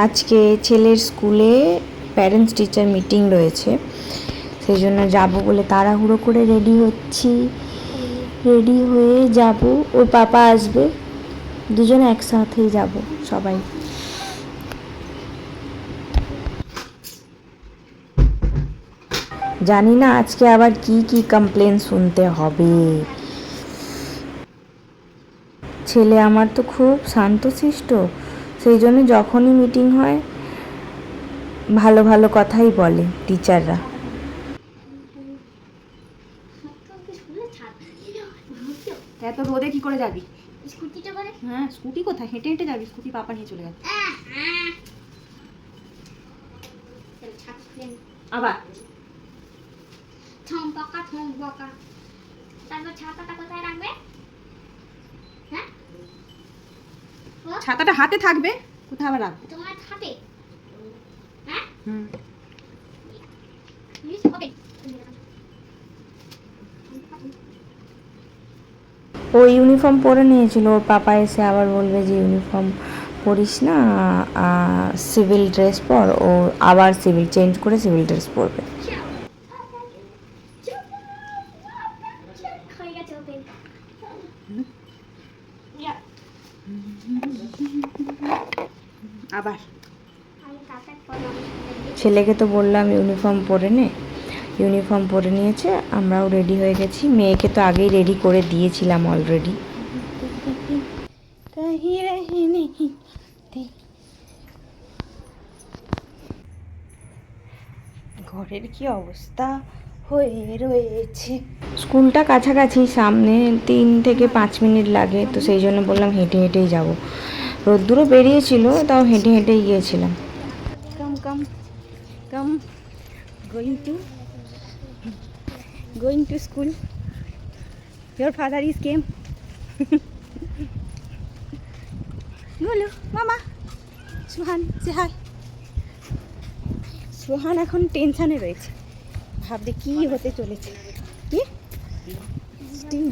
আজকে ছেলের স্কুলে প্যারেন্টস টিচার মিটিং রয়েছে, সেই জন্য যাবো বলে তাড়াহুড়ো করে রেডি হচ্ছি। রেডি হয়ে যাব, ওর পাপা আসবে, দুজনে একসাথেই যাব সবাই। জানি না আজকে আবার কি কি কমপ্লেন শুনতে হবে। ছেলে আমার তো খুব শান্তশিষ্ট, সেই জন্য যখনই মিটিং হয় ভালো ভালো কথাই বলে টিচাররা। এত রোদে কি করে যাবি? স্কুটিটা করে। হ্যাঁ, স্কুটি কোথায়? হেঁটে হেঁটে যাবি? স্কুটি পাপা নিয়ে চলে যাবে। আবার ঠমপকা ঠমপকা। তারপর ছাতাটা কোথায় রাখবে? হ্যাঁ, ছাতাটা হাতে থাকবে, কোথায় আবার রাখবে? তোমার হাতে। হ্যাঁ, হুম। ও ইউনিফর্ম পরে নিয়েছিল, ওর পাপা এসে আবার বলবে যে ইউনিফর্ম পরিস না, সিভিল ড্রেস পর। ও আবার সিভিল চেঞ্জ করে সিভিল ড্রেস পরবে। আবার ছেলেকে তো বললাম ইউনিফর্ম পরে নে, ইউনিফর্ম পরে নিয়েছে, আমরাও রেডি হয়ে গেছি। মেয়েকে তো আগেই রেডি করে দিয়েছিলাম অলরেডি। ঘরের কি অবস্থা হয়ে রয়েছে। স্কুলটা কাছাকাছি, সামনে 3 থেকে 5 মিনিট লাগে, তো সেই জন্য বললাম হেঁটে হেঁটেই যাব। রোদ্দুরও বেরিয়েছিল, তাও হেঁটে হেঁটেই গিয়েছিলাম। Come come come, going to school. Your father is came. বলো মামা। সুহান সে হাই। সুহান এখন টেনশানে রয়েছে, ভাববে কি হতে চলেছে। কি স্টিং?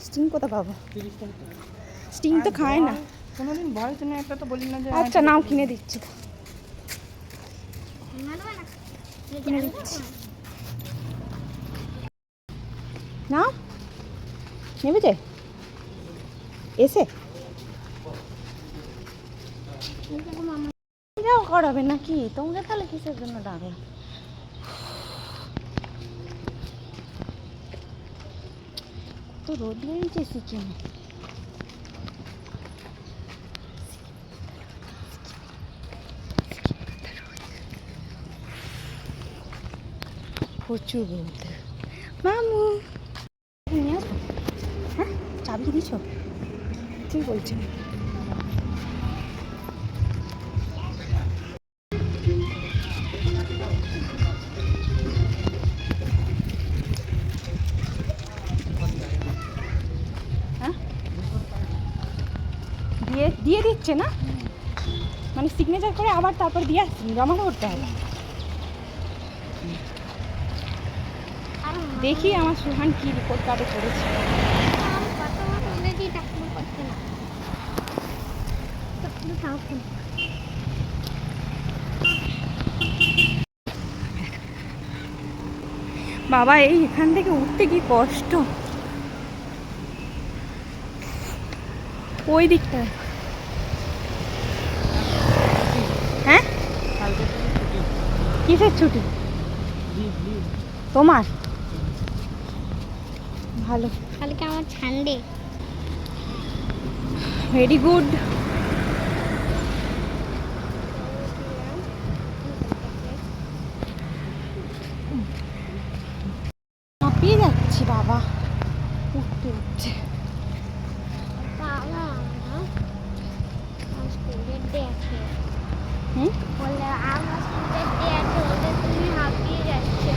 স্টিং কোথা পাবো? স্টিং তো খায় না কোনোদিন, ভয় শুনে একটা তো বলি না যে আচ্ছা নাও, কিনে দিচ্ছি তো, কিনে দিচ্ছি নাও, নেবে যে এসে যাও করাবে নাকি? তোমরা তাহলে কিসের জন্য ডাকলাম? তো রোদ বেরিয়েছে সিকিমে। প্রচুর রোদ। মামু নিয়ে আসবো? হ্যাঁ, চাবি দিছ? ঠিক বলছেন। দিয়ে দিচ্ছে না, মানে সিগনেচার করে আবার তারপর দিয়ে জমা করতে হবে। দেখি আমার সুহান কি রিপোর্ট কার্ডে করেছে। বাবা এই এখান থেকে উঠতে কি কষ্ট, ওই দিকটা। হ্যাঁ, কিসের ছুটি তোমার? ভালো, কালকে আমার ছান্ডে। Very good. হাঁপিয়ে যাচ্ছি বাবা উঠতে উঠতে। বাবা স্কুলের ডে আছে। হুম, বললে আমার স্কুলের ডে আছে, ওদের তুমি হাঁপিয়ে যাচ্ছে।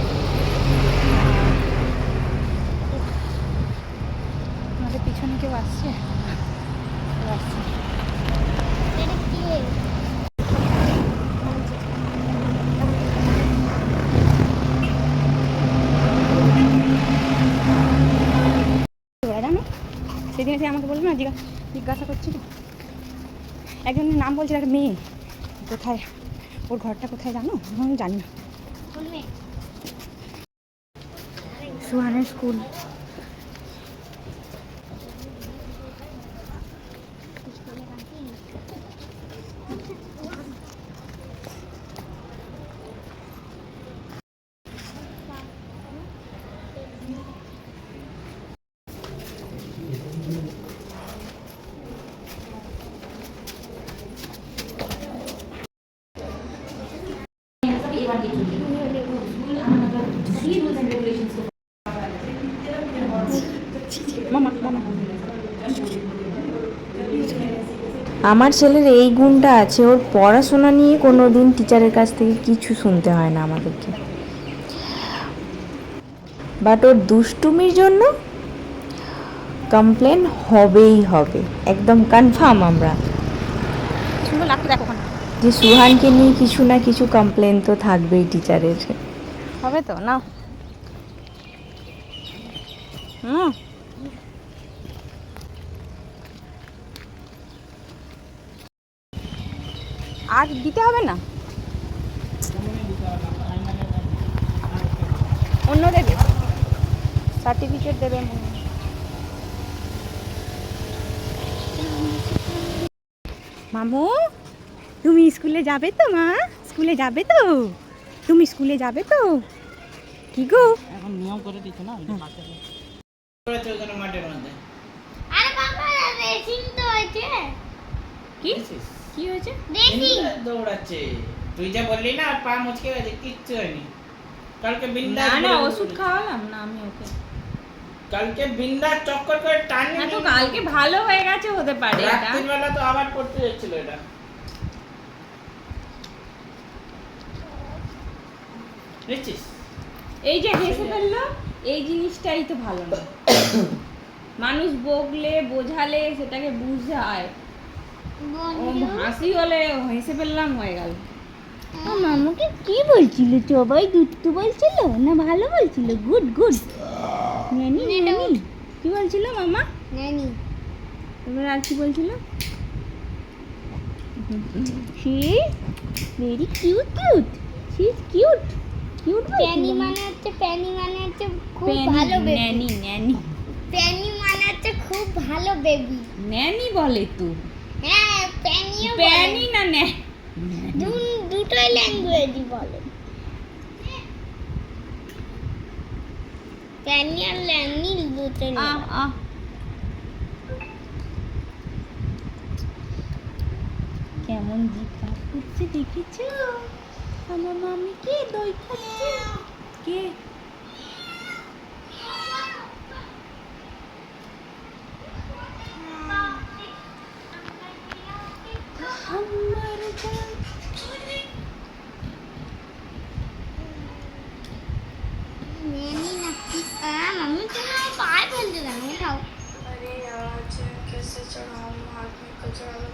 আমাদের পিছনে কেউ আসছে? আসছে। এটা কি? জানো সেদিন এসে আমাকে বললো না, জিজ্ঞাসা করছিল একজনের নাম, বলছিল একটা মেয়ে, কোথায়, ওর ঘরটা কোথায় জানো? আমি জানি না। কোন মেয়ে? সুহানের স্কুল। মামা মামা আমার ছেলের এই গুণটা আছে, ওর পড়াশোনা নিয়ে কোনো দিন টিচারের কাছ থেকে কিছু শুনতে হয় না আমাদেরকে, বাট ওর দুষ্টুমির জন্য কমপ্লেন হবেই হবে, একদম কনফার্ম আমরা সুন্দর লাগতো দেখো ওখানে। যে সুহানকে নিয়ে কিছু না কিছু কমপ্লেন তো থাকবেই টিচারের। হবে তো না? হুম, আর দিতে হবে না, অন্য দেবে, সার্টিফিকেট দেবে মনে হয়। মামু, তুমি স্কুলে যাবে তো? মা স্কুলে যাবে তো? তুমি স্কুলে যাবে তো? কি গো, এখন নিয়ম করে দিচ্ছে না, করেছে ওখানে মাঠের মধ্যে। আরে বাবা, রেসিং তো হয়েছে। কি দেখেছিস? কি হয়েছে? রেসিং। বিন্দাস দৌড়াচ্ছে। তুই যা বললি না পা মুচকে গেছে, কিচ্ছু হয়নি। কালকে বিন্দাস না না, ঘুরে ওষুধ ঘুরে খাওয়ালাম না আমি ওকে। কালকে বিন্দাস চক্কর করে টানি হ্যাঁ তো কালকে ভালো হয়ে গেছে, হতে পারে এটা। রাত্রির বেলা তো আবার পড়তে যাচ্ছিল এটা। দেখছিস? এই যে হেসে ফেললো, এই জিনিসটাই তো ভালো না। মানুষ বকলে বোঝালে সেটাকে বুঝায়, ও হাসি হলে হেসে ফেললাম হয়ে গেল। মামুকে কি বলছিল? সবাই দুষ্টু বলছিল না ভালো বলছিল? Good good. নেনি নেনি কি বলছিল মামা? নানি এবার আর কি বলছিল? She very cute cute. She is cute cute. প্যানি মানে হচ্ছে, প্যানি মানে হচ্ছে খুব ভালো বেবি। নেনি নেনি প্যানি মানে হচ্ছে খুব ভালো বেবি। নেনি বলে তো, হ্যাঁ প্যানিও প্যানি না নে। দুটোই ল্যাঙ্গুয়েজই বলে। প্যানি আর ল্যানি দুটোই। আহ আহ, কেমন জিভ কাজ করছে দেখেছো? আমার মামিকে দই খাচ্ছে। কে? আমার জান। ল্যানি নাকি? মাম্মি তুমি আমার পায়ে ফেলতে কেন? উঠাও। अरे आज कैसे चढ़ाऊँ हाथ में कचरा